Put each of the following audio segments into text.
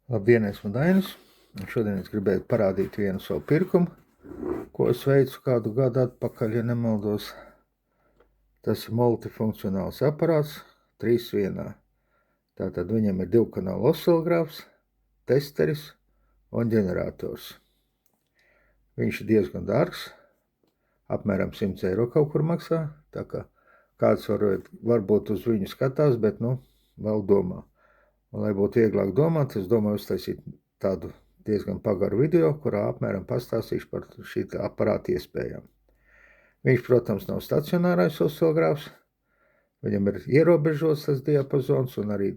Labdien, esmu Dainis. Šodien es gribēju parādīt vienu savu pirkumu, ko es veicu kādu gadu atpakaļ, ja nemaldos. Tas ir multifunkcionāls aparāts, 3 vienā. Tātad viņam ir 2-kanāla oscilogrāfs, testeris un ģenerators. Viņš ir diezgan dārgs, apmēram 100 eiro kaut kur maksā, tā kā kāds varbūt uz viņu skatās, bet vēl domā. Un, lai būtu vieglāk domāt, es domāju uztaisīt tādu diezgan pagaru video, kurā apmēram pastāstīšu par šī aparāta iespējām. Viņš, protams, nav stacionārais oscilogrāfs, viņam ir ierobežots tas diapazons un arī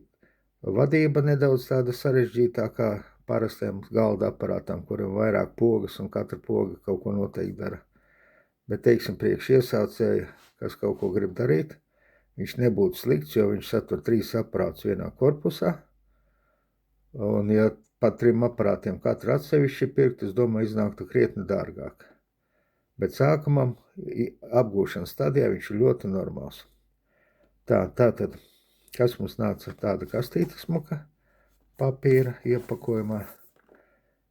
vadība nedaudz tāda sarežģītākā parastiem galda aparātām, kuriem vairāk pogas un katra poga kaut ko noteikti dara. Bet, teiksim, priekš iesācēja, kas kaut ko grib darīt, viņš nebūtu slikts, jo viņš satur 3 aparātus vienā korpusā. Un, ja pat 3 aparātiem katru atsevišķi pirkt, es domāju, iznāktu krietni dārgāk. Bet sākumam, apgūšanas stadijā, viņš ir ļoti normāls. Tātad, kas mums nāca tāda kastīte smuka papīra iepakojumā.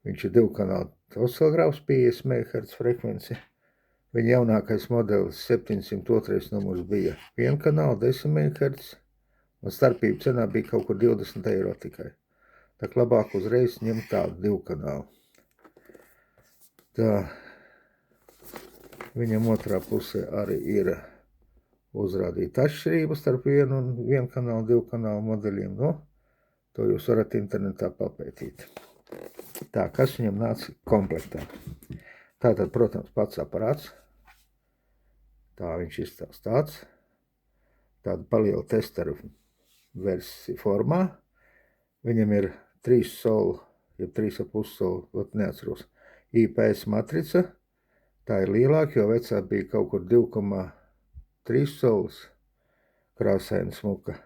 Viņš ir 2-kanāla oscilogrāfs, 50 MHz frekvenci. Viņa jaunākais modelis 702. numurs bija 1 kanāla, 10 MHz, un starpība cenā bija kaut kur 20 eiro tikai. Tā labāk uzreiz ņemt tādu 2 kanālu. Tā, viņam otrā pusē arī ir uzrādīta atšķirība starp 1 kanālu, 2 kanālu modeļiem. To jūs varat internetā papētīt. Tā, kas viņam nāca komplektā? Tātad, protams, pats aparāts. Tā viņš izstāsta tāds. Tāda paliela testeru versija formā. Viņam ir 3 solu, ja 3,5 solu, neatceros, IPS matrica. Tā ir lielāka, jo vecā bija kaut kur 2,3 solas krāsaina smuka.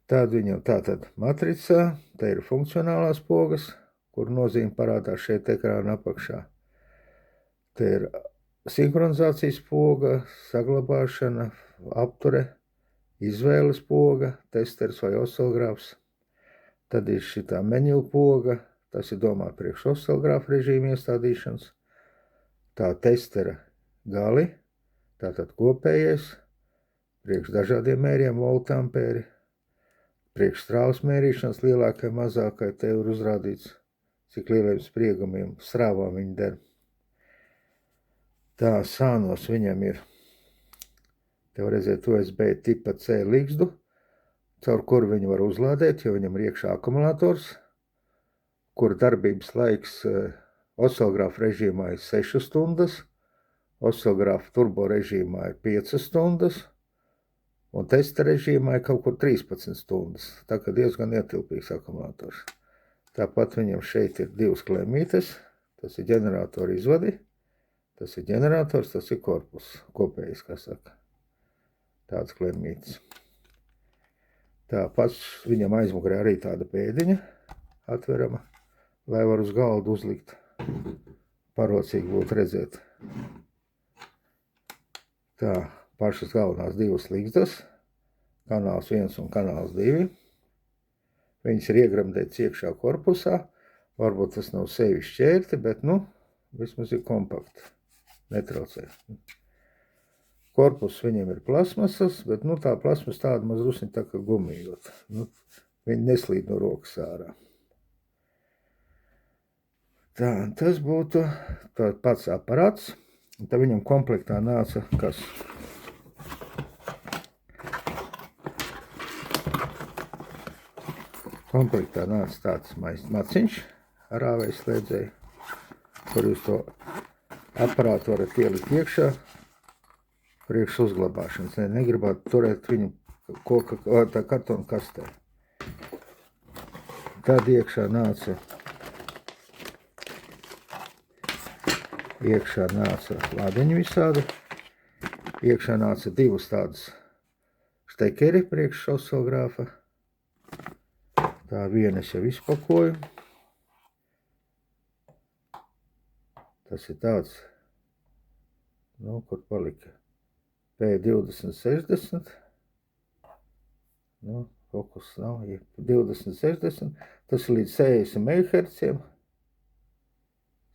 Tad viņam tātad matricā, te ir funkcionālās pogas, kur nozīme parādās šeit ekrāna apakšā. Te ir sinhronizācijas poga, saglabāšana, apture, izvēles poga, testeris vai oscilogrāfs. Tad ir šitā menu poga, tas ir domāt priekš oscilogrāfa režīma iestādīšanas. Tā testera gali, tātad kopējais, priekš dažādiem mēriem, voltampēri, priekš strāvas mērīšanas lielākai, mazākai, te ir uzrādīts, cik lieliem spriegumiem, strāvām viņi der. Tā, sānos viņam ir, te var redzēt USB tipa C ligzdu, caur kuru viņu var uzlādēt, jo viņam ir iekšā akumulators, kur darbības laiks oscilogrāfa režīmā ir 6 stundas, oscilogrāfa turbo režīmā ir 5 stundas, un testa režīmā ir kaut kur 13 stundas. Tā kā diezgan ietilpīgs akumulators. Tāpat viņam šeit ir 2 klemītes, tas ir ģeneratora izvadi, tas ir ģenerators, tas ir korpus, kopējais, kā saka. Tāds klemītes. Tā pats viņam aizmugurē arī tāda pēdiņa atverama, lai var uz galdu uzlikt. Parocīgi būtu redzēt. Tā, pašas galvenās 2 ligzdas, kanāls 1 un kanāls 2. Viņas ir iegremdētas iekšā korpusā, varbūt tas nav sevi šķērti, bet, vismaz ir kompakti, netraucē. Korpus viņam ir plasmasas, bet, tā plasmas tāda maz rusni tā kā gumijot. Viņi neslīd no rokas ārā. Tā, tas būtu pats aparāts. Un tad viņam komplektā nāca kas? Komplektā nāca tāds maciņš ar āvēju slēdzēju, kur jūs to aparātu varat ielikt iekšā priekš uzglabāšanas. Negribētu turēt viņu tā kartona kastē. Tad iekšā nāca lādiņi visādi. Iekšā nāca 2 tādas štekeri priekš oscilogrāfa. Tā viena es jau izpakoju. Tas ir tāds, kur palika P2060. fokus nav, 20, 60, tas ir līdz 60 MHz.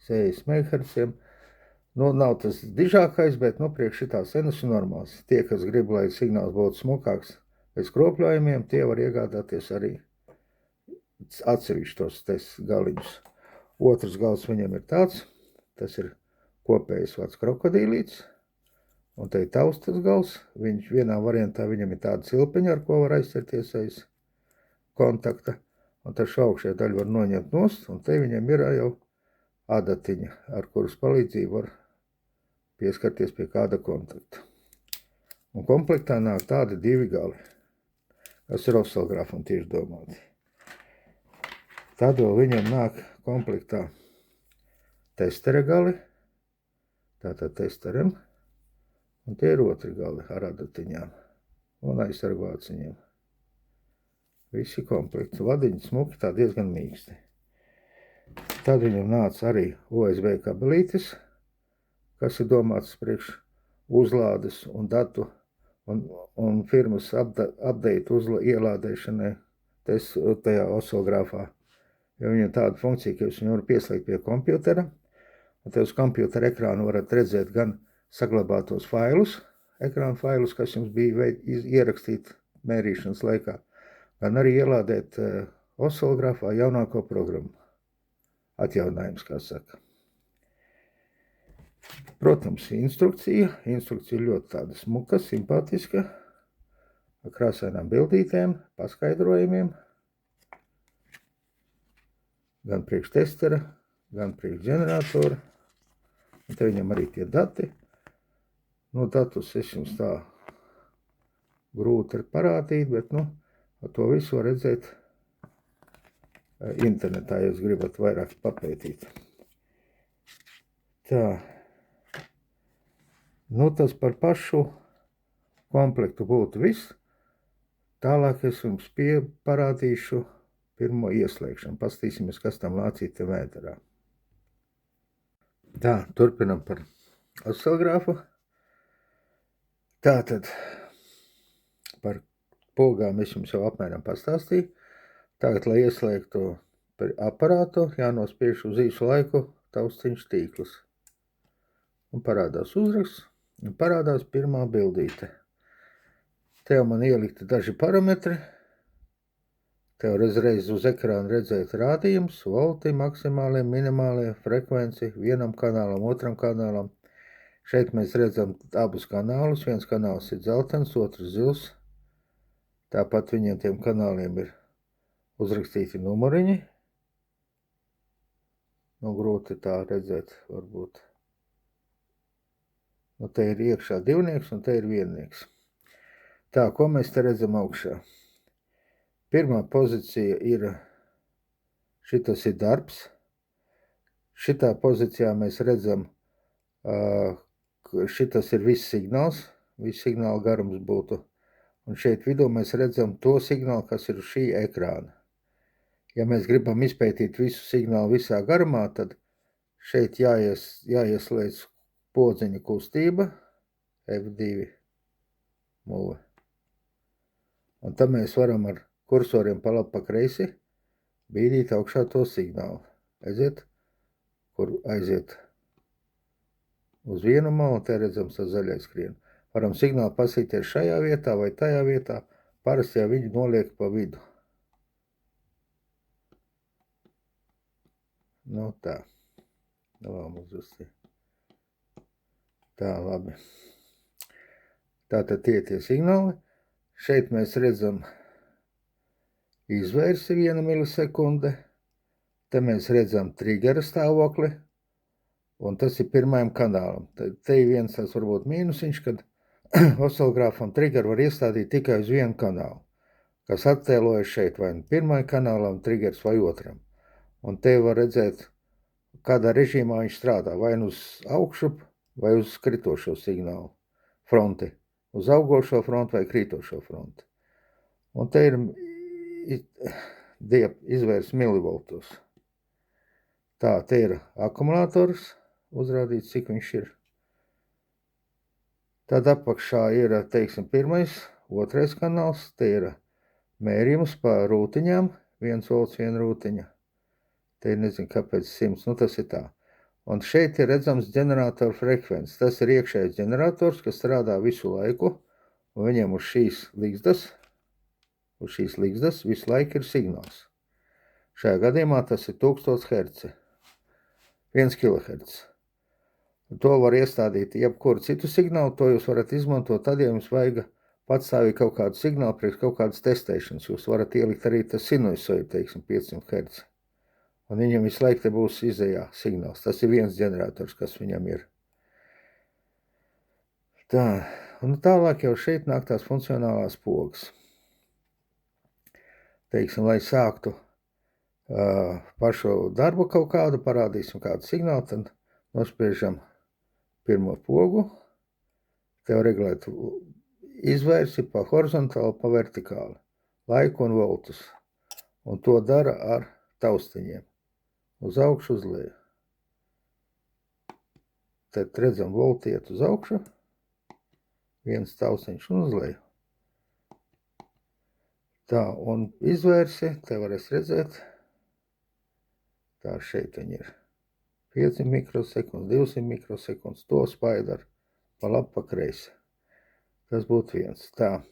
60 MHz. Nu, nav tas dižākais, bet, nu, priekš šitās cenas ir normāls. Tie, kas grib, lai signāls būtu smukāks bez kropļojumiem, tie var iegādāties arī atsevišķos galiņus. Otrs gals viņam ir tāds, tas ir kopējs vārds krokodīlīts, un te ir taustas gals. Viņš vienā variantā viņam ir tāda cilpeņa, ar ko var aizcerties aiz kontakta, un tad šo augšējā daļu var noņemt nost, un te viņam ir jau adatiņa, ar kuras palīdzību var pieskarties pie kāda kontakta. Un komplektā nāk tādi 2 gali, kas ir oscillogrāfam tieši domāti. Tad vēl viņam nāk komplektā testere gali, tātad testerem, un tie ir otri gali ar adatiņām un aizsargvāciņiem. Visi komplekti. Vadiņi smuki, tā diezgan mīksti. Tad viņam nāca arī USB kabelītis, kas ir domāts priekš uzlādes un datu un firmas update ielādēšanai tajā oscillogrāfā. Jo viņam tāda funkcija, ka jūs viņu varat pieslēgt pie kompjutera, un te uz kompjutera ekrānu varat redzēt gan saglabātos failus, ekrāna failus, kas jums bija ierakstīti mērīšanas laikā, gan arī ielādēt oscillogrāfā jaunāko programmu. Atjauninājums, kā saka. Protams, instrukcija ļoti tāda smuka, simpātiska, ar krāsainām bildītēm, paskaidrojumiem, gan priekš testera, gan priekš ģeneratora, un te viņam arī tie dati. Nu, datus es jums tā grūti ir parādīt, bet, nu, to visu var redzēt internetā, ja jūs gribat vairāk papētīt. Tā. Nu, tas par pašu komplektu būtu viss. Tālāk es jums parādīšu pirmo ieslēgšanu. Pastīsimies, kas tam lācīte vēderā. Tā, turpinam par oscillogrāfu. Tātad par pogām es jums jau apmēram pastāstīju. Tagad, lai ieslēgtu aparātu, jānospiež uz īsu laiku taustiņš tīkls. Un parādās uzraksts, un parādās pirmā bildīte. Te jau man ielikti daži parametri. Te jau uzreiz uz ekrāna redzēt rādījums, volti, maksimālie, minimālie, frekvenci vienam kanālam, otram kanālam. Šeit mēs redzam abus kanālus. Viens kanāls ir dzeltens, otrs zils. Tāpat viņiem tiem kanāliem ir uzrakstīti numuriņi. Nu, grūti tā redzēt, varbūt. Nu, te ir iekšā divnieks un te ir viennieks. Tā, ko mēs te redzam augšā? Pirmā pozīcija ir, šitas ir darbs. Šitā pozīcijā mēs redzam, šitas ir viss signāls, viss signāla garums būtu. Un šeit vidū mēs redzam to signālu, kas ir uz šī ekrāna. Ja mēs gribam izpētīt visu signālu visā garumā, tad šeit jāieslēdz podziņa kustība, F2 mūve. Un tad mēs varam ar kursoriem pa labi pa kreisi bīdīt augšā to signālu. Aiziet uz vienu malu, te redzams tas zaļais skrien. Varam signālu pasīties šajā vietā vai tajā vietā, parasti jau viņi noliek pa vidu. Nu tā, vēl uzrasti. Tā, labi. Tātad tie signāli. Šeit mēs redzam izvērsi 1 milisekunde. Te mēs redzam triggera stāvokli. Un tas ir pirmajam kanālam. Te ir viens tas varbūt mīnusiņš, kad oscillogrāfam triggeru var iestādīt tikai uz vienu kanālu, kas attēlojas šeit vai pirmajam kanālam triggers vai otram. Un te var redzēt, kādā režīmā viņš strādā, vai uz augšu, vai uz kritošo signālu fronti, uz augošo fronti vai krītošo fronti. Un te ir izvērs milivoltos. Tā, te ir akumulators, uzrādīts, cik viņš ir. Tad apakšā ir, teiksim, pirmais, otrais kanāls, te ir mērījums pa rūtiņām, 1 volts 1 rūtiņa. Te ir nezinu, kāpēc 100, nu tas ir tā. Un šeit ir redzams ģeneratoru frekvences. Tas ir iekšējais ģenerators, kas strādā visu laiku, un viņam uz šīs ligzdas visu laiku ir signāls. Šajā gadījumā tas ir 1000 Hz, 1 kHz. To var iestādīt jebkuru citu signālu, to jūs varat izmantot tad, ja jums vajag patstāvīgi kaut kādu signālu priekš kaut kādas testēšanas. Jūs varat ielikt arī tas sinusoidu, teiksim, 500 Hz. Un viņam visu laiku te būs izejā signāls. Tas ir viens ģenerators, kas viņam ir. Tā, un tālāk jau šeit nāk tās funkcionālās pogas. Teiksim, lai sāktu pašu darbu kaut kādu, parādīsim kādu signālu, tad nospiežam pirmo pogu. Tev regulēt izvērsi pa horizontāli, pa vertikāli, laiku un voltus. Un to dara ar taustiņiem. Uz augšu, uz leju. Tad redzam, volti iet uz augšu, viens taustiņš un uz leju. Tā, un izvērsi, te varēs redzēt, tā šeit viņi ir. 5 mikrosekundes, 200 mikrosekundes, to spaidar pa labi, pa kreisi. Tas būtu viens. Tā.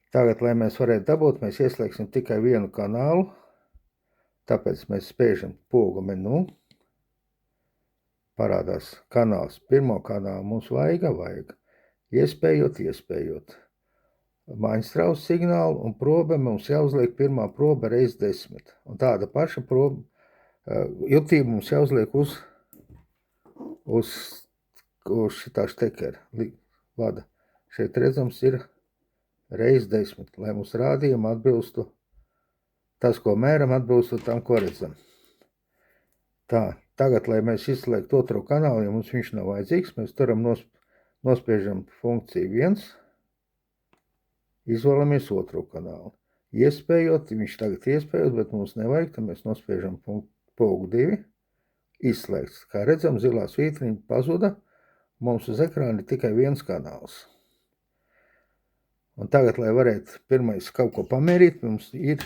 Tagad, lai mēs varētu dabūt, mēs ieslēgsim tikai vienu kanālu, tāpēc mēs spēžam pogu menu. Parādās kanāls. Pirmo kanālu mums vajag. Iespējot. Maiņstrausa signālu un probe mums jāuzliek pirmā probe reiz 10. Un tāda paša probe, jutība mums jāuzliek uz šitā štekera vada. Šeit redzams ir reiz 10, lai mums rādījumi atbilstu, tas, ko mēram, atbilstu tam, ko redzam. Tā, tagad, lai mēs izslēgtu otro kanālu, ja mums viņš nav vajadzīgs, mēs turam nospiežam funkciju 1, izvēlamies otro kanālu. Iespējot, viņš tagad iespējot, bet mums nevajag, tad mēs nospiežam pogu 2, izslēgts. Kā redzam, zilā svītriņa pazuda, mums uz ekrāna ir tikai viens kanāls. Un tagad, lai varētu pirmais kaut ko pamērīt, mums ir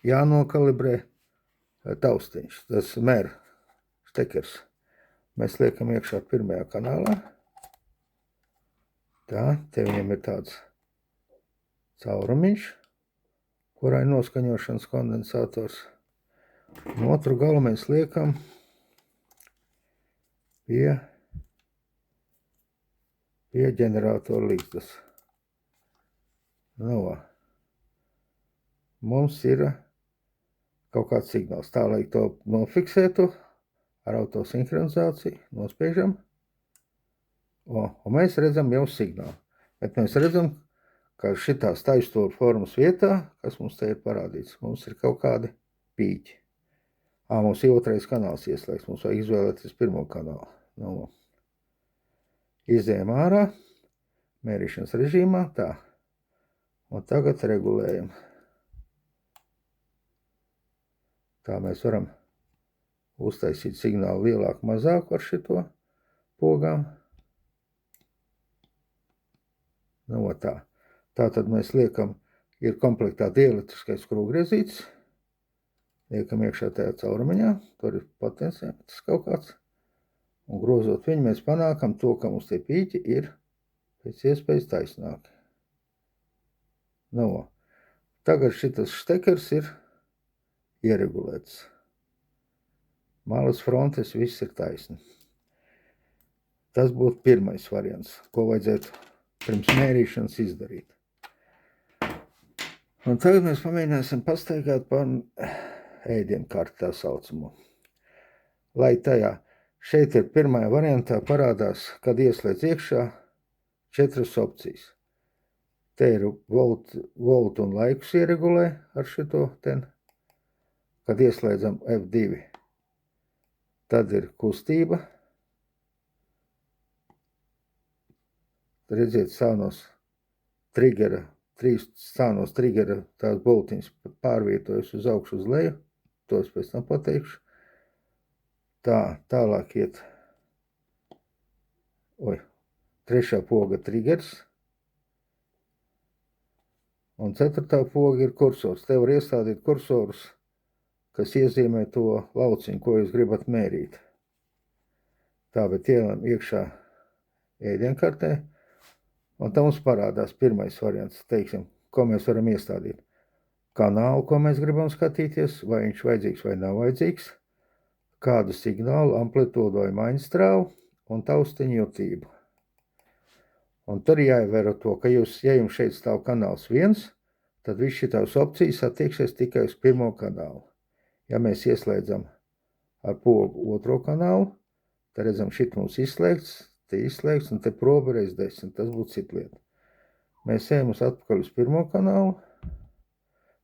jānokalibrē taustiņš, tas mēra štekers. Mēs liekam iekšā pirmajā kanālā. Tā, te viņam ir tāds caurumiņš, kurā ir noskaņošanas kondensators. Un otru galu mēs liekam pie ģeneratora līgzdas. Nu, mums ir kaut kāds signāls. Tā, lai to nofiksētu ar autosinhronizāciju, nospiežam. Un mēs redzam jau signālu. Bet mēs redzam, ka šitās taisstūra formas vietā, kas mums te ir parādīts, mums ir kaut kādi pīķi. Mums ir otrais kanāls ieslēgts. Mums vajag izvēlēties pirmo kanālu. Nu, izējam ārā, mērīšanas režīmā, tā. Un tagad regulējam. Tā mēs varam uztaisīt signālu lielāku, mazāku ar šito pogām. Nu, tā. Tātad mēs liekam, ir komplektā dielektriskais skrūvgriezīts. Liekam iekšā tajā caurumiņā, tur ir potenciāls kaut kāds. Un grozot viņu, mēs panākam to, ka mums tie pīķi ir pēc iespējas taisnāki. Nu, tagad šitas štekers ir ieregulēts. Malas frontes viss ir taisni. Tas būtu pirmais variants, ko vajadzētu pirms mērīšanas izdarīt. Un tagad mēs pamēģināsim pastaigāt pa ēdienkarti tā saucamo. Lai tajā, šeit ir pirmajā variantā parādās, kad ieslēdz iekšā 4 opcijas. Te ir voltu un laikus ieregulē ar šito ten. Kad ieslēdzam F2, tad ir kustība. Redziet, sānos trigera, 3 sānos trigera tās boltiņas pārvietojas uz augšu uz leju. To es pēc tam pateikšu. Tā, tālāk iet. Trešā poga triggers. Un 4. poga ir kursors. Te var iestādīt kursorus, kas iezīmē to lauciņu, ko jūs gribat mērīt. Tā, bet ielam iekšā ēdienkartē, un tā mums parādās pirmais variants, teiksim, ko mēs varam iestādīt. Kanālu, ko mēs gribam skatīties, vai viņš vajadzīgs vai nav vajadzīgs, kādu signālu, amplitūdu vai maiņstrāvu un taustiņu jutību. Un tur jāievēro to, ka ja jums šeit stāv kanāls 1, tad viss šitās opcijas attieksies tikai uz pirmo kanālu. Ja mēs ieslēdzam ar pogu 2. kanālu, tad redzam, šit mums izslēgts, te izslēgts, un te proba reiz 10, tas būtu cita lieta. Mēs ejam uz atpakaļ uz 1. kanālu.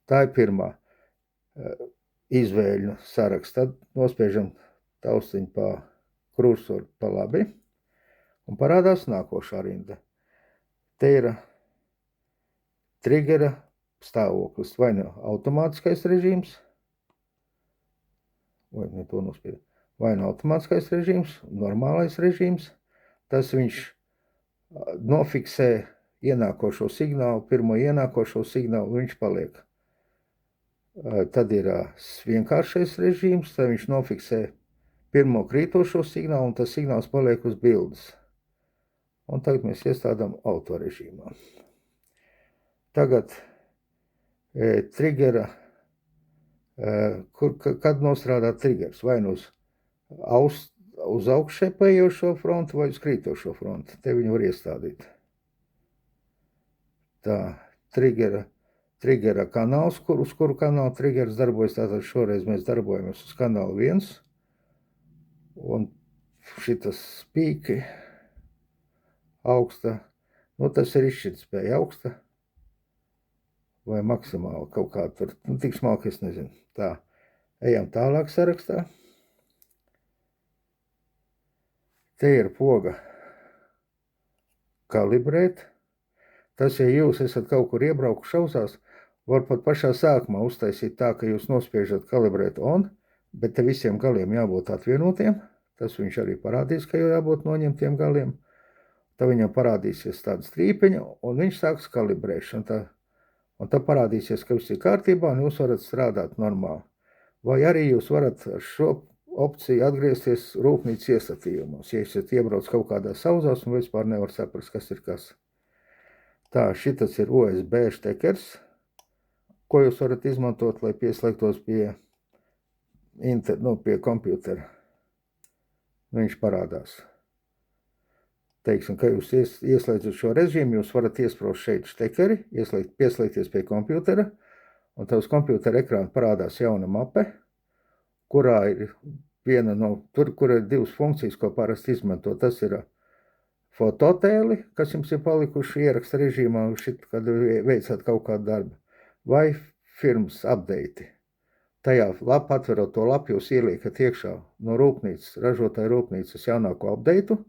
Tā ir pirmā izvēļu saraksts. Tad nospiežam taustiņu pa kursoru pa labi un parādās nākošā rinda. Te ir triggera stāvoklis, vai nu automātiskais režīms, vai nu automātiskais režīms, normālais režīms. Tas viņš nofiksē ienākošo signālu, pirmo ienākošo signālu, viņš paliek. Tad ir vienkāršais režīms, tad viņš nofiksē pirmo krītošo signālu, un tas signāls paliek uz bildes. Un tagad mēs iestādām autorežīmā. Tagad triggera, kad nostrādā triggers, vai nu uz augšēpējošo frontu vai uz krītošo frontu. Te viņu var iestādīt. Tā, triggera kanāls, uz kuru kanālu triggers darbojas, tātad šoreiz mēs darbojamies uz kanālu 1, un šitas spīki augsta, nu tas ir izšķirtspēja augsta, vai maksimāli kaut kā tur, nu tik smalki es nezinu. Tā, ejam tālāk sarakstā. Te ir poga kalibrēt. Tas, ja jūs esat kaut kur iebraukuši ausās, var pat pašā sākumā uztaisīt tā, ka jūs nospiežat kalibrēt on, bet te visiem galiem jābūt atvienotiem. Tas viņš arī parādīs, ka jābūt noņemtiem galiem. Tad viņam parādīsies tāda strīpiņa, un viņš sāks kalibrēšanu. Un tad parādīsies, ka viss ir kārtībā, un jūs varat strādāt normāli. Vai arī jūs varat ar šo opciju atgriezties rūpnīcas iestatījumos, ja esat iebrauc kaut kādās auzās un vispār nevar saprast, kas ir kas. Tā, šitas ir USB štekers, ko jūs varat izmantot, lai pieslēgtos pie kompjutera. Viņš parādās. Teiksim, ka jūs ieslēdzat šo režīmu, jūs varat iesprost šeit štekeri, pieslēgties pie kompjutera, un tev uz kompjutera ekrāna parādās jauna mape, kurā ir viena no, kur ir divas funkcijas, ko parasti izmanto. Tas ir fototēli, kas jums ir palikuši ieraksta režīmā, kad veicat kaut kādu darbu, vai firmas update. Tajā atverot to lapu, jūs ieliekat iekšā no rūpnīcas, ražotāja rūpnīcas jaunāko updateu,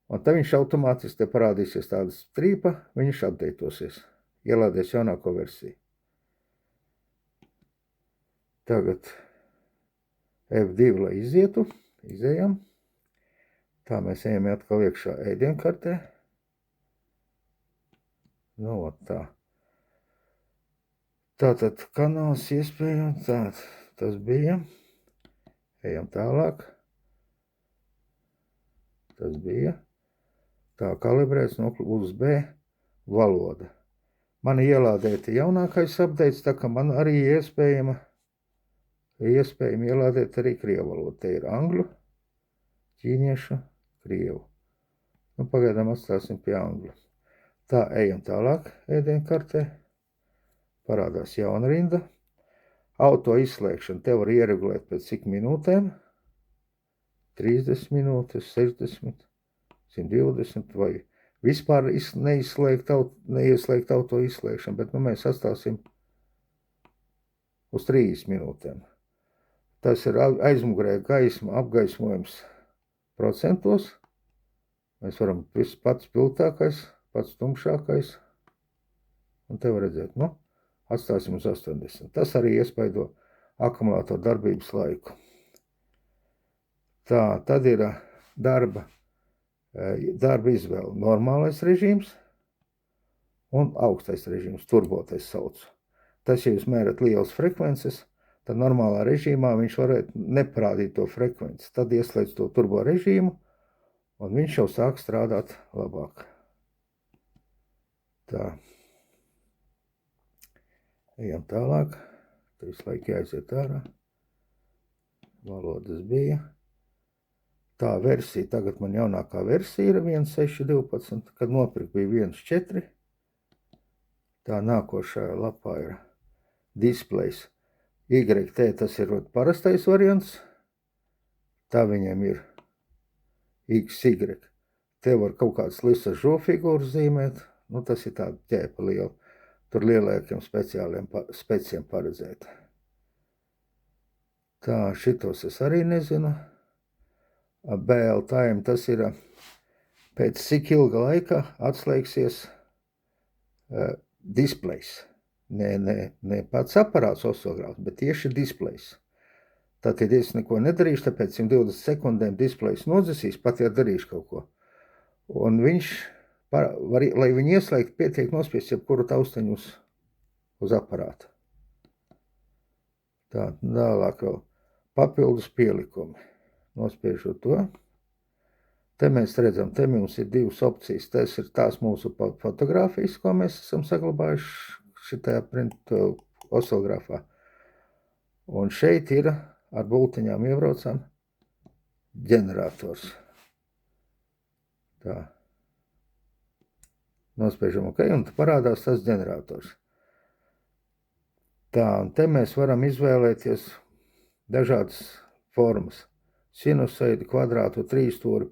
un tad viņš automātiski te parādīsies tāda strīpa, viņš updateosies, ielādēs jaunāko versiju. Tagad F2, lai izietu, izējam. Tā mēs ejam atkal iekšā ēdienkartē. Nu, tā. Tātad kanāls iespējams, tā, tas bija. Ejam tālāk. Tas bija. Tā, kalibrēts no USB valoda. Man ielādēta jaunākais updates, tā ka man arī iespējami ielādēt arī krievu valodu. Te ir angļu, ķīniešu, krievu. Nu, pagaidām atstāsim pie angļu. Tā, ejam tālāk ēdienkartē. Parādās jauna rinda. Auto izslēgšana te var ieregulēt pēc cik minūtēm. 30 minūtes, 60, 120 vai vispār neieslēgt auto izslēgšanu, bet nu, mēs atstāsim uz 30 minūtēm. Tas ir aizmugurē gaisma apgaismojums procentos. Mēs varam pats piltākais, pats tumšākais. Un te var redzēt, nu, atstāsim uz 80. Tas arī iespaido akumulātoru darbības laiku. Tā, tad ir darba izvēle. Normālais režīms, un augstais režīms, turbo tas sauc. Tas, ja jūs mērat lielas frekvences, tad normālā režīmā viņš varētu neparādīt to frekvenci. Tad ieslēdz to turbo režīmu, un viņš jau sāk strādāt labāk. Tā. Ejam tālāk. Tur visu laiku jāiziet ārā. Valodas bija. Tā versija, tagad man jaunākā versija ir 1.6.12, kad nopirkt bija 1.4. Tā nākošā lapā ir displejs. YT tas ir parastais variants. Tā viņam ir XY. Te var kaut kāds lisas žofigūras zīmēt. Nu, tas ir tāda ķēpa liela. Tur lielākiem speciem paredzēt. Tā, šitos es arī nezinu. BL time tas ir pēc cik ilga laika atslēgsies displejs. Ne pats aparāts oscilogrāfs, bet tieši displejs. Tātad es neko nedarīšu, tāpēc 120 sekundēm displejs nodzesīs, pat ja darīšu kaut ko. Un viņš, lai viņu ieslēgt, pietiek nospiest jebkuru tausteņu uz aparātu. Tā, tālāk vēl papildus pielikumi. Nospiežot to. Te mēs redzam, te mums ir divas opcijas. Tas ir tās mūsu fotogrāfijas, ko mēs esam saglabājuši šitajā printu oscilogrāfā. Un šeit ir ar bultiņām iebraucam ģenerators. Tā. Nospiežam OK, un parādās tas ģenerators. Tā, un te mēs varam izvēlēties dažādas formas. Sinusoidi, kvadrātu, trīsstūri,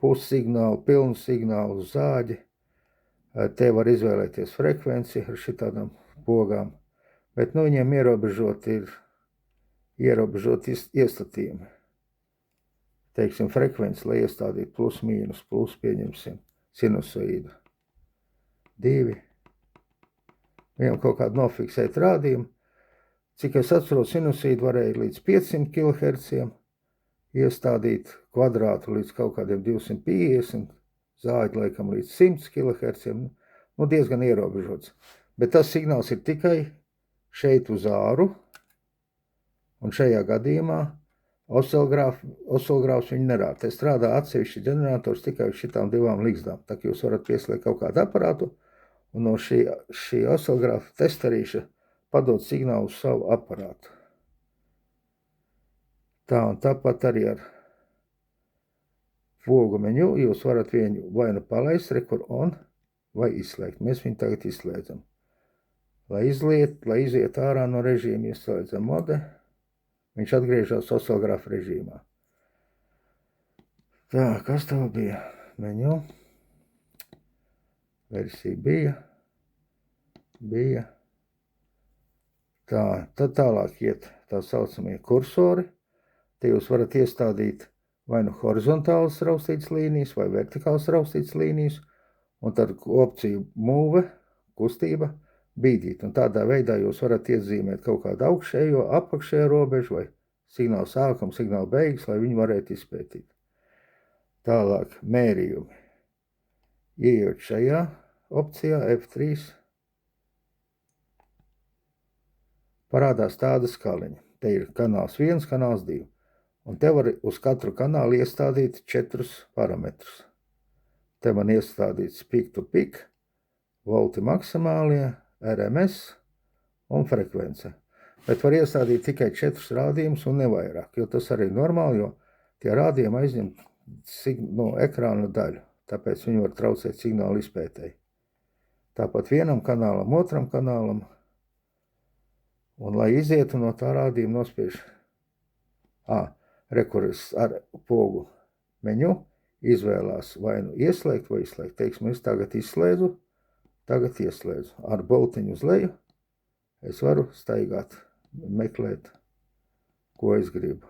pussignālu, pilnu signālu, zāģi. Te var izvēlēties frekvenci ar šitādām pogām, bet nu viņiem ierobežot iestatījumi. Teiksim, frekvenci, lai iestādītu plus, mīnus, plus, pieņemsim, sinusoīdu. 2. Viņam kaut kādu nofiksēt rādījumu. Cik es atceros, sinusoīdu varēja līdz 500 kHz iestādīt, kvadrātu līdz kaut kādiem 250, zāģi laikam līdz 100 kHz, nu diezgan ierobežots. Bet tas signāls ir tikai šeit uz āru, un šajā gadījumā oscilogrāfs viņu nerāda. Te strādā atsevišķi ģenerators tikai uz šitām divām ligzdām. Tā kā jūs varat pieslēgt kaut kādu aparātu, un no šī oscilogrāfa testerīša padot signālu uz savu aparātu. Tā, un tāpat arī ar pogu menu jūs varat viņu vai nu palaist, rekur on, vai izslēgt. Mēs viņu tagad izslēdzam. Lai iziet ārā no režīma, ieslēdzam mode, viņš atgriežas oscilogrāfa režīmā. Tā, kas tev bija? Menu. Versija bija. Tā, tad tālāk iet tā saucamie kursori. Te jūs varat iestādīt vai nu horizontālas raustītas līnijas, vai vertikālas raustītas līnijas, un tad opciju move, kustība, bīdīt. Un tādā veidā jūs varat iezīmēt kaut kādu augšējo, apakšējo robežu, vai signālu sākumu, signālu beigas, lai viņi varētu izpētīt. Tālāk mērījumi. Iejot šajā opcijā F3, parādās tāda skaliņa. Te ir kanāls 1, kanāls 2. Un te var uz katru kanālu iestādīt 4 parametrus. Te man iestādīts peak to peak, volti maksimālie, RMS un frekvence. Bet var iestādīt tikai 4 rādījumus un nevairāk, jo tas arī ir normāli, jo tie rādījumi aizņem no ekrāna daļu. Tāpēc viņi var traucēt signālu izpētēji. Tāpat vienam kanālam, otram kanālam. Un lai izietu no tā rādījuma nospiež. Rekuris ar pogu menu izvēlās vai nu ieslēgt vai izslēgt. Teiksim, es tagad izslēdzu, tagad ieslēdzu. Ar boltiņu uz leju es varu staigāt, meklēt, ko es gribu.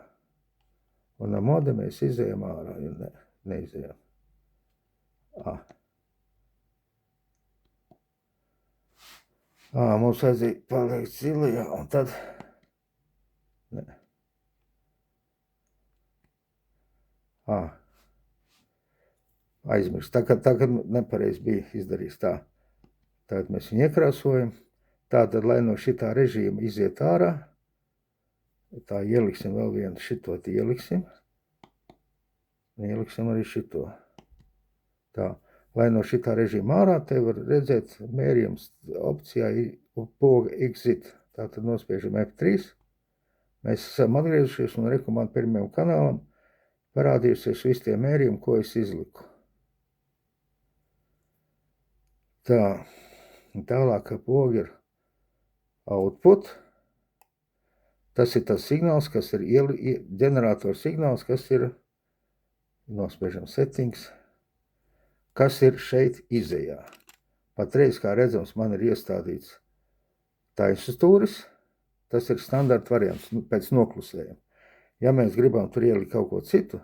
Un ar mode mēs izējam ārā, ja neizējam. Mums vajadzēja palikt zilajā, un tad... Ne. Aizmirst. Tagad nepareizi bija izdarījis tā. Tātad mēs viņu iekrāsojam. Tātad, lai no šitā režīma iziet ārā, tā ieliksim vēl vienu šito, ieliksim. Ieliksim arī šito. Tā, lai no šitā režīma ārā, te var redzēt mērījums opcijā poga exit. Tātad nospiežam F3. Mēs esam atgriezušies un rekomendam pirmajam kanālam parādījusies visi tie mērījumi, ko es izliku. Tā, tālāk, ka poga ir output. Tas ir tas signāls, kas ir ģenerators signāls, kas ir, nospiežam settings, kas ir šeit izejā. Patreiz, kā redzams, man ir iestādīts taisnstūris, tas ir standarta variants pēc noklusējuma. Ja mēs gribam tur ielikt kaut ko citu,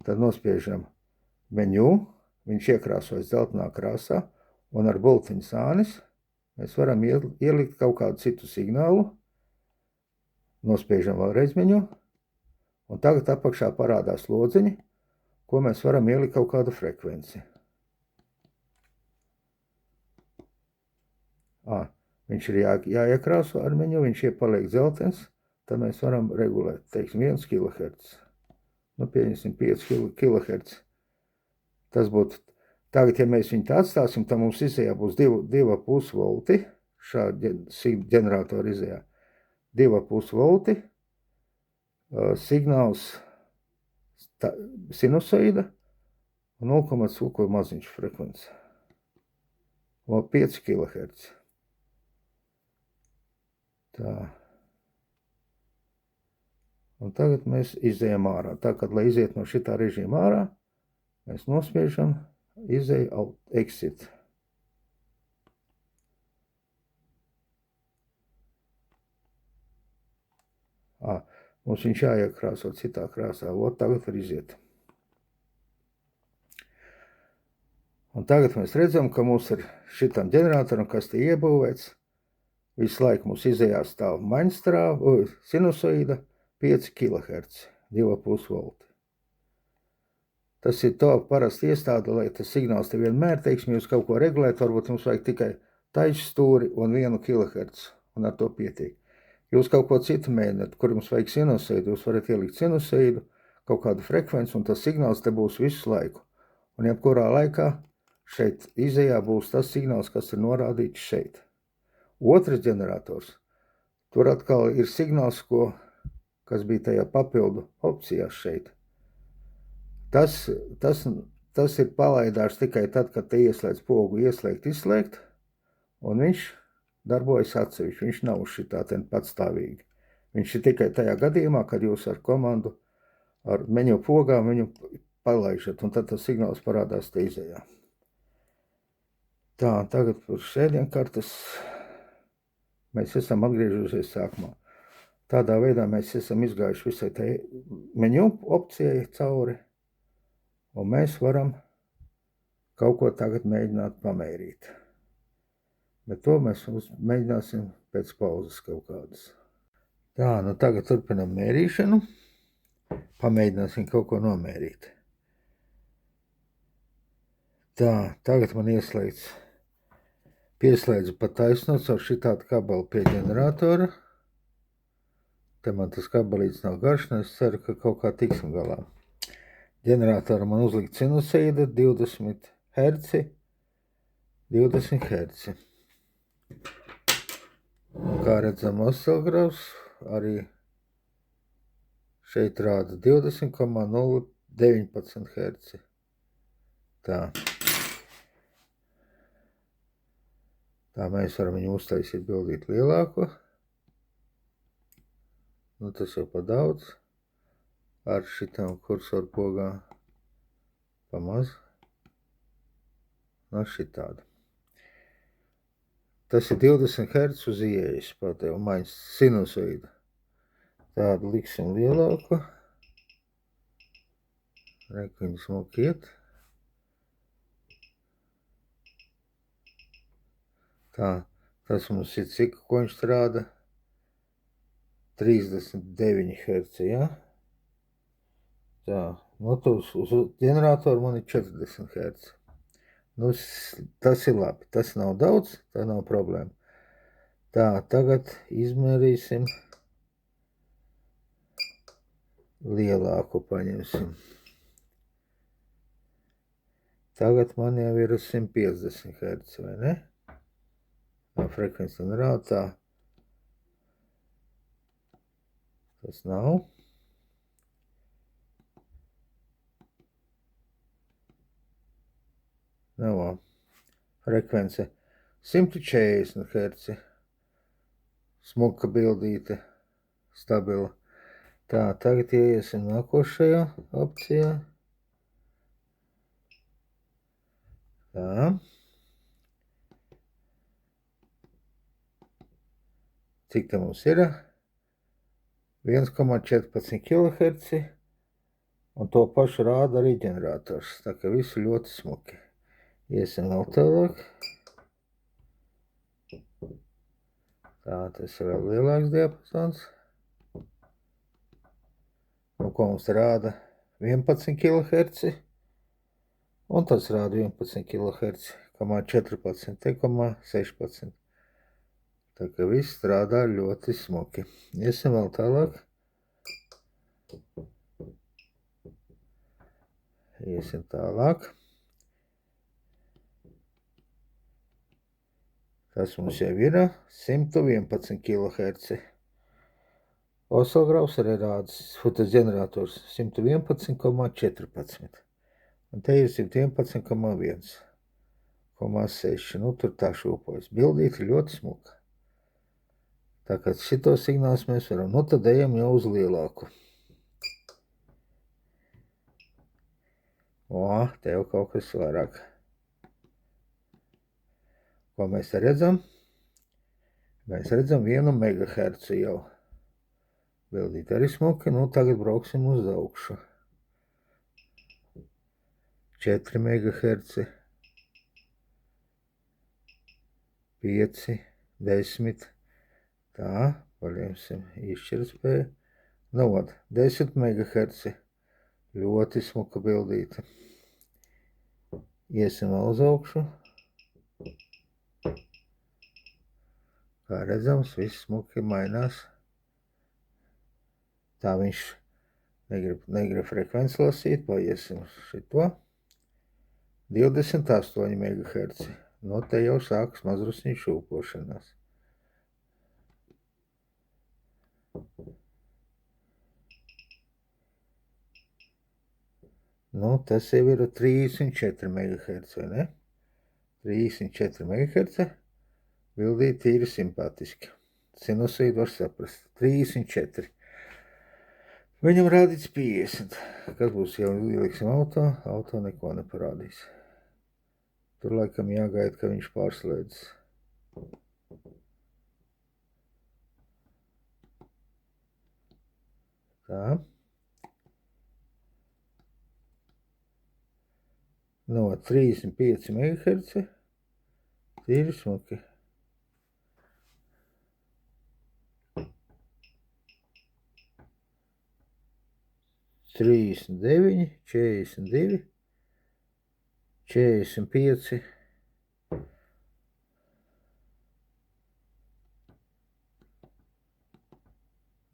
tad nospiežam menu, viņš iekrāsojas zeltainā krāsā, un ar bultiņu sānis mēs varam ielikt kaut kādu citu signālu, nospiežam vēlreiz menu, un tagad apakšā parādās lodziņi, ko mēs varam ielikt kaut kādu frekvenci. Viņš ir jāiekrāso ar menu, viņš iepaliek zeltens, tad mēs varam regulēt, teiksim, 1 kHz. Nu, pieņemsim 5 kHz. Tas būtu, tagad, ja mēs viņu tā atstāsim, tad mums izējā būs 2,5 volti, šādi ģeneratoru izējā. 2,5 volti, signāls sinusoida un 0,2 maziņš frekvence. 5 kHz. Tā. Un tagad mēs izējam ārā. Tā, kad, lai iziet no šitā režīma ārā, mēs nospiežam, izēju exit. Mums viņš jāiekrāso citā krāsā. Tagad var iziet. Un tagad mēs redzam, ka mums ir šitam ģeneratoram, kas te iebūvēts, visu laiku mums izējā stāv maņstrāva, sinusoida, 5 kHz, 2,5 volti. Tas ir to parasti iestāde, lai tas signāls te vienmēr, teiksim, jūs kaut ko regulēt, varbūt jums vajag tikai taisnstūri un 1 kHz, un ar to pietiek. Jūs kaut ko citu mēģināt, kur jums vajag sinusoidu, jūs varat ielikt sinusoidu, kaut kādu frekvenci, un tas signāls te būs visu laiku. Un jebkurā laikā šeit izējā būs tas signāls, kas ir norādīts šeit. Otrs ģenerators, tur atkal ir signāls, kas bija tajā papildu opcijās šeit. Tas ir palaidārs tikai tad, kad te ieslēdz pogu ieslēgt, izslēgt, un viņš darbojas atsevišķi, viņš nav šitā patstāvīgi. Viņš ir tikai tajā gadījumā, kad jūs ar komandu, ar menu pogām viņu palaižat, un tad tas signāls parādās te izējā. Tā, tagad par sēdienkartes mēs esam atgriežusies sākumā. Tādā veidā mēs esam izgājuši visai tai menu opcijai cauri, un mēs varam kaut ko tagad mēģināt pamērīt. Bet to mēs mēģināsim pēc pauzes kaut kādas. Tā, nu tagad turpinam mērīšanu. Pamēģināsim kaut ko nomērīt. Tā, tagad man pieslēdzu pa taisno caur šitādu kabeli pie ģeneratora. Te man tas kabelīts nav garš, un es ceru, ka kaut kā tiksim galā. Ģeneratoru man uzlikt sinusoida 20 Hz. 20 Hz. Un kā redzam, oscilografs arī šeit rāda 20,019 Hz. Tā. Tā mēs varam viņu uztaisīt bildīt lielāko. Nu, tas jau pa daudz. Ar šitām kursoru pogām pamaz. No šitādu. Tas ir 20 Hz uz ieejas patēju maiņas sinusoida. Tādu liksim lielāku. Reku viņu smukiet. Tā, tas mums ir cik, ko viņš rāda? 39 Hz, ja? Tā, no tos uz ģeneratoru man ir 40 Hz. Nu, tas ir labi. Tas nav daudz, tā nav problēma. Tā, tagad izmērīsim lielāku paņemsim. Tagad man jau ir 150 Hz, vai ne? No frekvences un rātā. Tas nav. Nav. Frekvence 140 Hz. Smuka bildīte. Stabila. Tā, tagad ieiesim nākošajā opcijā. Tā. Cik tā mums ir? 1,14 kHz. Un to pašu rāda arī ģenerators. Tā kā visu ļoti smuki. Iesim vēl tālāk. Tā, tas ir vēl lielāks diapazons. Un ko mums rāda? 11 kHz. Un tas rāda 11 kHz, 14, 16. Tā kā viss strādā ļoti smuki. Iesim vēl tālāk. Iesim tālāk. Tas mums jau ir 111 kHz. Oselgravs arī rāda, tas ģenerators 111,14. Un te ir 111,1,6. Nu, tur tā šūpojas. Bildīte ļoti smuka. Tā kā šito signāls mēs varam, nu tad ejam jau uz lielāku. O, te jau kaut kas vairāk. Ko mēs redzam? Mēs redzam 1 MHz jau. Bildīte arī smuka, nu tagad brauksim uz augšu. 4 MHz. 5, 10. Tā, paļemsim izšķirtspēju. Nu, 10 MHz. Ļoti smuka bildīte. Iesim vēl uz augšu. Kā redzams, viss smuki mainās. Tā viņš negrib frekvenci lasīt, paiesim šito. 28 MHz. Nu, te jau sākas mazrusniņu šūpošanās. Nu, tas jau ir 34 MHz, vai ne? 34 MHz. Bildīte ir simpātiski. Sinusoīdu var saprast. 34. Viņam rādīts 50. Kas būs, jau ieliksim auto? Auto neko neparādīs. Tur laikam jāgaida, ka viņš pārslēdzas. Tā. No 35 MHz. Tīri smuki. Trīsdesmit deviņi, 42, 45.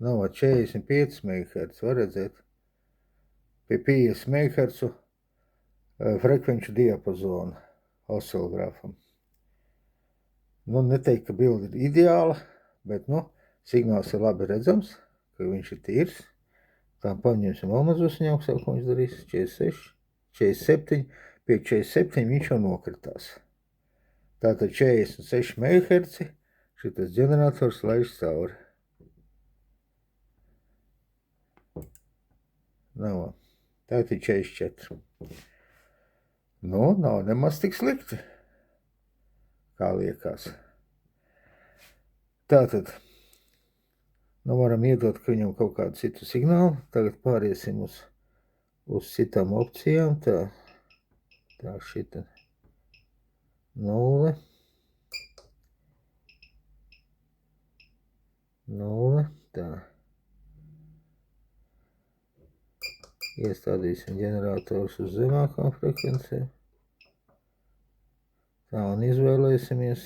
Nav 45 MHz, var redzēt. Pie 50 MHz frekvenču diapazona osilogrāfam. Nu, neteikt, ka bilde ir ideāla, bet, nu, signāls ir labi redzams, ka viņš ir tīrs. Tā paņemsim vēl mazliet augstāk, ko viņš darīs. 46, 47, pie 47 viņš jau nokritās. Tātad 46 MHz šitas ģenerators laiž cauri. Nav. Tātad 44. Nu, nav nemaz tik slikti, kā liekas. Tātad, nu varam iedot, ka viņam kaut kādu citu signālu. Tagad pāriesim uz citām opcijām. Tā šita 0. 0. Tā. Iestādīsim ģenerators uz zemākām frekvencēm. Tā, un izvēlēsimies,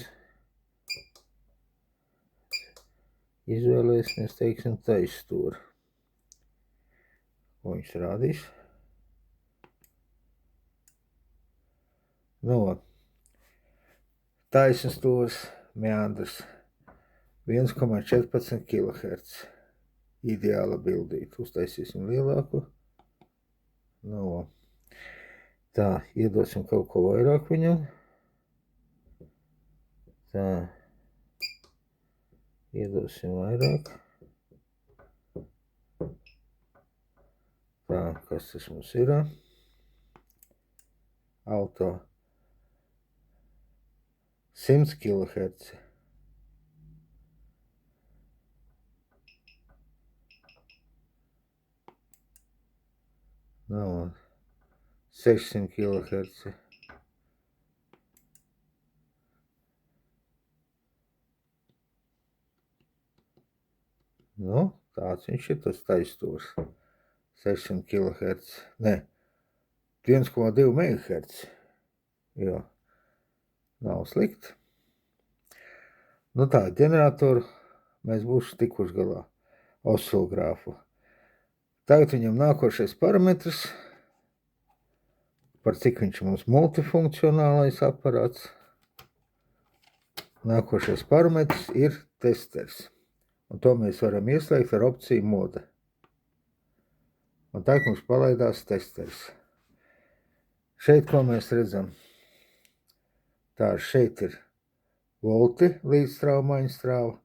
teiksim, taisstūri. Ko viņš rādīs? Nu, taisnstūris, meandrs, 1,14 kHz. Ideāla bildīt. Uztaisīsim lielāku. Nu, tā, iedosim kaut ko vairāk viņam. Tā, iedosim vairāk. Tā, kas tas mums ir? Auto 100 kHz. Nav 600 kHz. Nu, tāds viņš ir tas taisstūris. 600 kHz. Ne, 1,2 MHz. Jo, nav slikti. Nu tā, ģeneratoru mēs būsim tikuši galā. Oscilogrāfu. Tagad viņam nākošais parametrs, par cik viņš mums multifunkcionālais aparāts. Nākošais parametrs ir testers. Un to mēs varam ieslēgt ar opciju moda. Un tagad mums palaidās testers. Šeit, ko mēs redzam? Tā, šeit ir volti līdzstrāva, maņstrāva.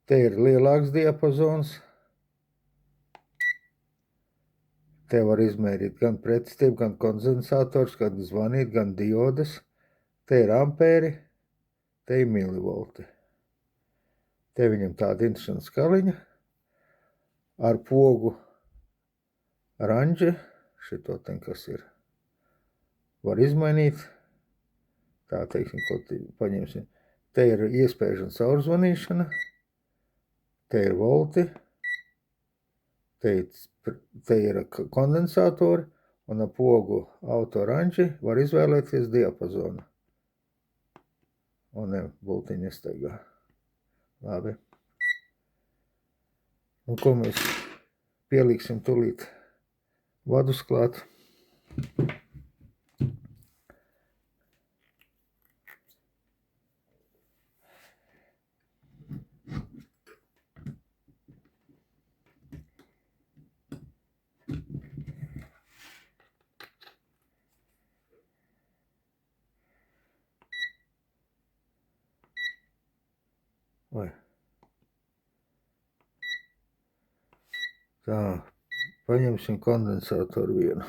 Te ir lielāks diapazons. Te var izmērīt gan pretstību, gan kondensators, gan zvanīt, gan diodes. Te ir ampēri, te ir milivolti. Te viņam tāda interesanta skaliņa ar pogu ranģi. Šito ten, kas ir, var izmainīt. Tā, teiksim, ko paņemsim. Te ir iespēja un caurzvanīšana. Te ir volti. Te ir kondensatori un ar pogu autoranģi var izvēlēties diapazonu. Un ne, voltiņa nestaigā. Labi. Un ko mēs pieliksim tūlīt vadus klāt. Vai. Tā, paņemsim kondensatoru vienu.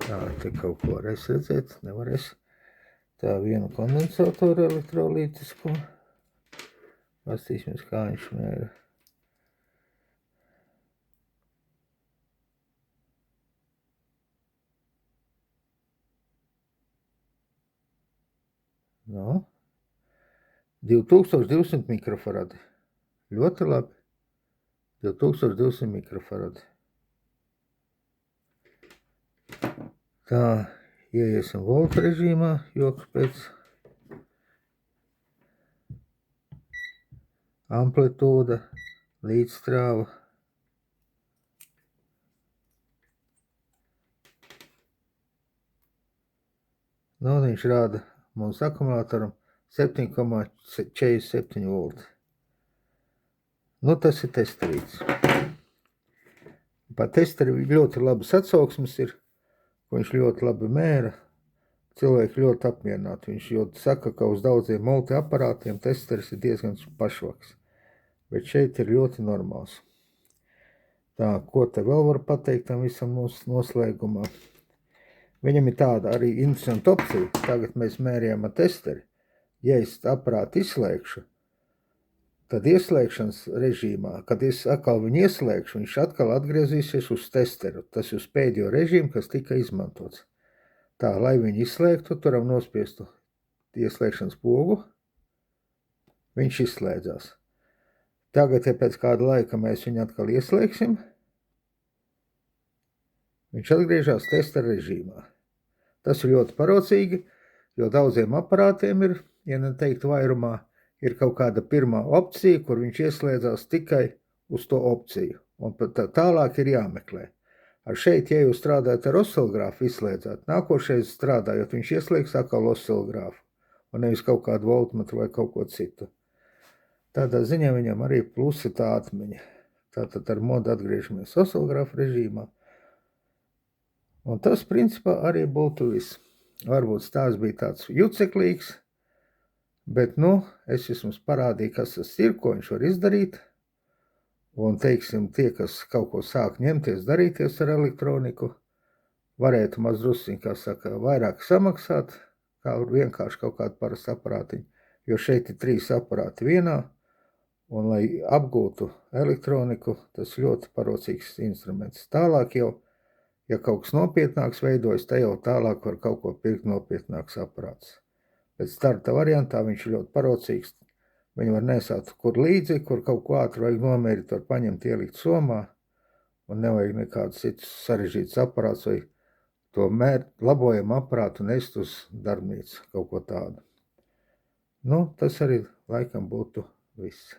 Tā, te kaut ko varēs redzēt, nevarēs. Tā, vienu kondensatoru elektrolītisku. Pastīsimies, kā viņš mēra. No. 2200 mikrofaradi. Ļoti labi. 2200 mikrofaradi. Tā, ieiesim volta režīmā, joks pēc. Amplitūda, līdzstrāva. Nu, viņš rāda mums akumulātoram 7,47 volti. Nu, tas ir testerīts. Pa testeri ļoti labas atsauksmes ir, ko viņš ļoti labi mēra. Cilvēki ļoti apmierināti. Viņš ļoti saka, ka uz daudziem multiaparātiem testeris ir diezgan pašvaks. Bet šeit ir ļoti normāls. Tā, ko te vēl var pateikt tam visam noslēgumā? Viņam ir tāda arī interesanta opcija. Tagad mēs mērījām ar testeri. Ja es aparātu izslēgšu, tad ieslēgšanas režīmā, kad es atkal viņu ieslēgšu, viņš atkal atgriezīsies uz testeru. Tas ir uz pēdējo režīmu, kas tika izmantots. Tā, lai viņu izslēgtu, turam nospiestu ieslēgšanas pogu. Viņš izslēdzās. Tagad, ja pēc kāda laika mēs viņu atkal ieslēgsim, viņš atgriežās testera režīmā. Tas ir ļoti parocīgi, jo daudziem aparātiem ir, ja neteikt vairumā, ir kaut kāda pirmā opcija, kur viņš ieslēdzās tikai uz to opciju, un tālāk ir jāmeklē. Ar šeit, ja jūs strādājat ar oscilogrāfu, izslēdzāt, nākošais strādājot, viņš ieslēgs atkal oscilogrāfu, un nevis kaut kādu voltmetru vai kaut ko citu. Tādā ziņā viņam arī plusi tā atmiņa. Tātad ar modu atgriežamies oscilogrāfu režīmā. Un tas, principā, arī būtu viss. Varbūt stāsts bija tāds juceklīgs, bet, es vismaz parādīju, kas tas ir, ko viņš var izdarīt. Un, teiksim, tie, kas kaut ko sāk ņemties, darīties ar elektroniku, varētu mazdrusciņ, kā saka, vairāk samaksāt, kā vienkārši kaut kādu parastu aparātiņu, jo šeit ir 3 aparāti vienā, un, lai apgūtu elektroniku, tas ļoti parocīgs instruments. Tālāk jau, ja kaut kas nopietnāks veidojas, te jau tālāk var kaut ko pirkt nopietnāks aparāts. Pēc starta variantā viņš ir ļoti parocīgs. Viņu var nesāt kur līdzi, kur kaut ko ātri vajag nomērīt, var paņemt, ielikt somā, un nevajag nekādus citus sarežģītus aparātus vai to labojumu aparātu nest uz darbnīcu, kaut ko tādu. Tas arī laikam būtu viss.